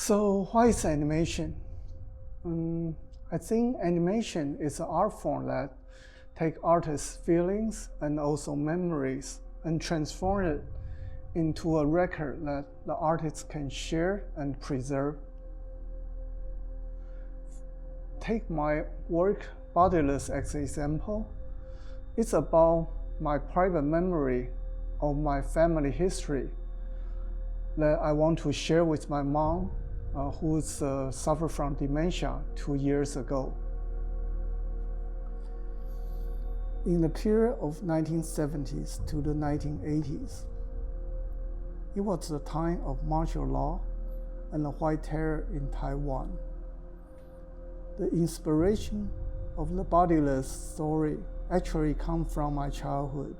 So what is animation? I think animation is an art form that take artists' feelings and also memories and transform it into a record that the artist can share and preserve. Take my work Bodiless as an example. It's about my private memory of my family history that I want to share with my mom, who suffered from dementia 2 years ago. In the period of 1970s to the 1980s, it was the time of martial law and the White Terror in Taiwan. The inspiration of the Bodiless story actually comes from my childhood.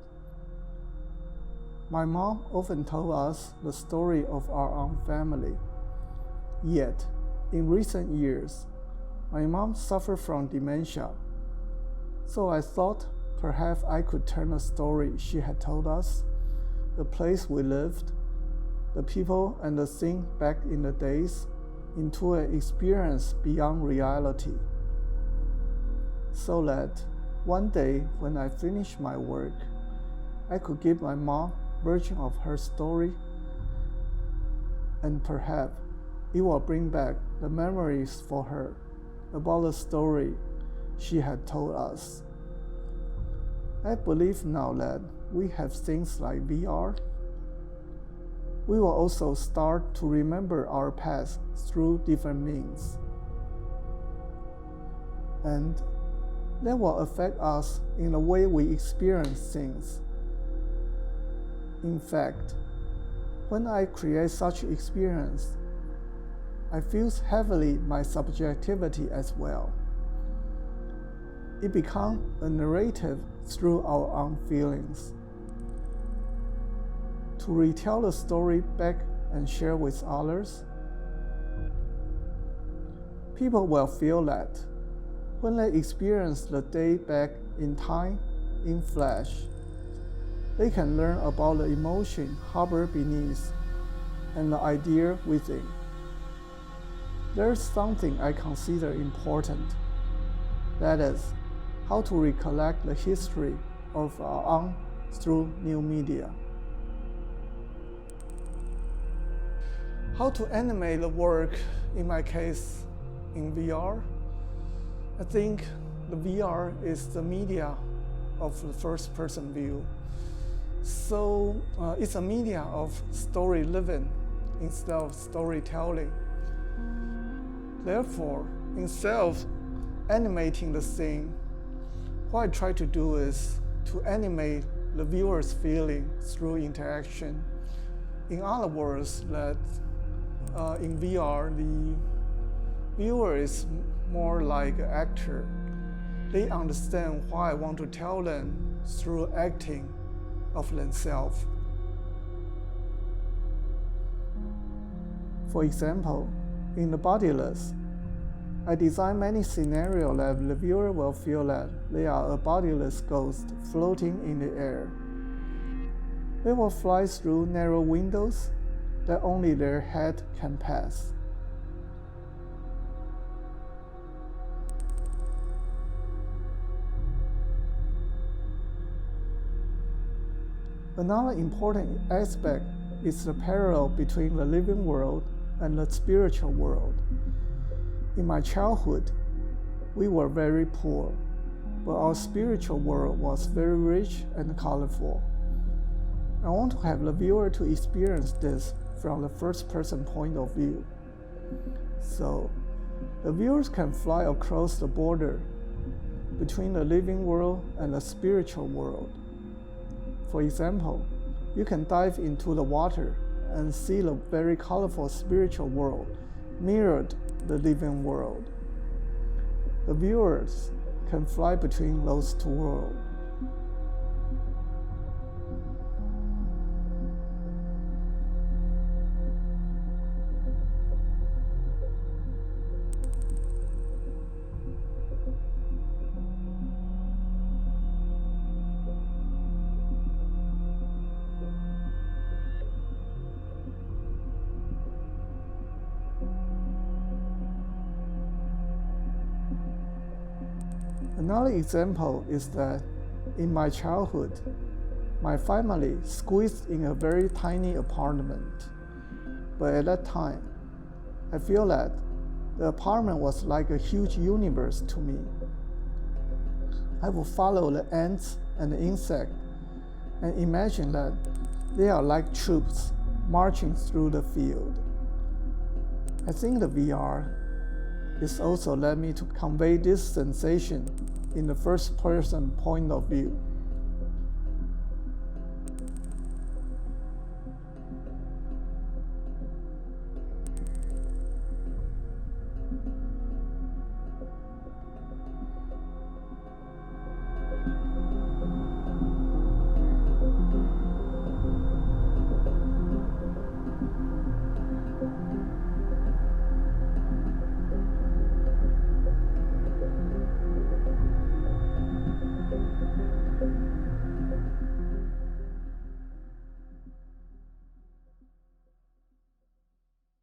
My mom often told us the story of our own family. Yet, in recent years, my mom suffered from dementia. So I thought perhaps I could turn the story she had told us, the place we lived, the people and the things back in the days, into an experience beyond reality. So that one day when I finished my work, I could give my mom a version of her story, and perhaps it will bring back the memories for her about the story she had told us. I believe now that we have things like VR, we will also start to remember our past through different means. And that will affect us in the way we experience things. In fact, when I create such experience, I feel heavily my subjectivity as well. It becomes a narrative through our own feelings. To retell the story back and share with others, people will feel that when they experience the day back in time, in flash, they can learn about the emotion harbored beneath and the idea within. There's something I consider important, that is, how to recollect the history of our own through new media. How to animate the work, in my case, in VR? I think the VR is the media of the first-person view. So it's a media of story living instead of storytelling. Therefore, instead of animating the scene, what I try to do is to animate the viewer's feeling through interaction. In other words, that in VR, the viewer is more like an actor. They understand what I want to tell them through acting of themselves. For example, in the Bodiless, I design many scenarios that the viewer will feel that they are a bodiless ghost floating in the air. They will fly through narrow windows that only their head can pass. Another important aspect is the parallel between the living world and the spiritual world. In my childhood, we were very poor, but our spiritual world was very rich and colorful. I want to have the viewer to experience this from the first-person point of view. So, the viewers can fly across the border between the living world and the spiritual world. For example, you can dive into the water and see the very colorful spiritual world mirrored the living world. The viewers can fly between those two worlds. Another example is that in my childhood, my family squeezed in a very tiny apartment. But at that time, I feel that the apartment was like a huge universe to me. I would follow the ants and the insects and imagine that they are like troops marching through the field. I think the VR is also led me to convey this sensation in the first-person point of view.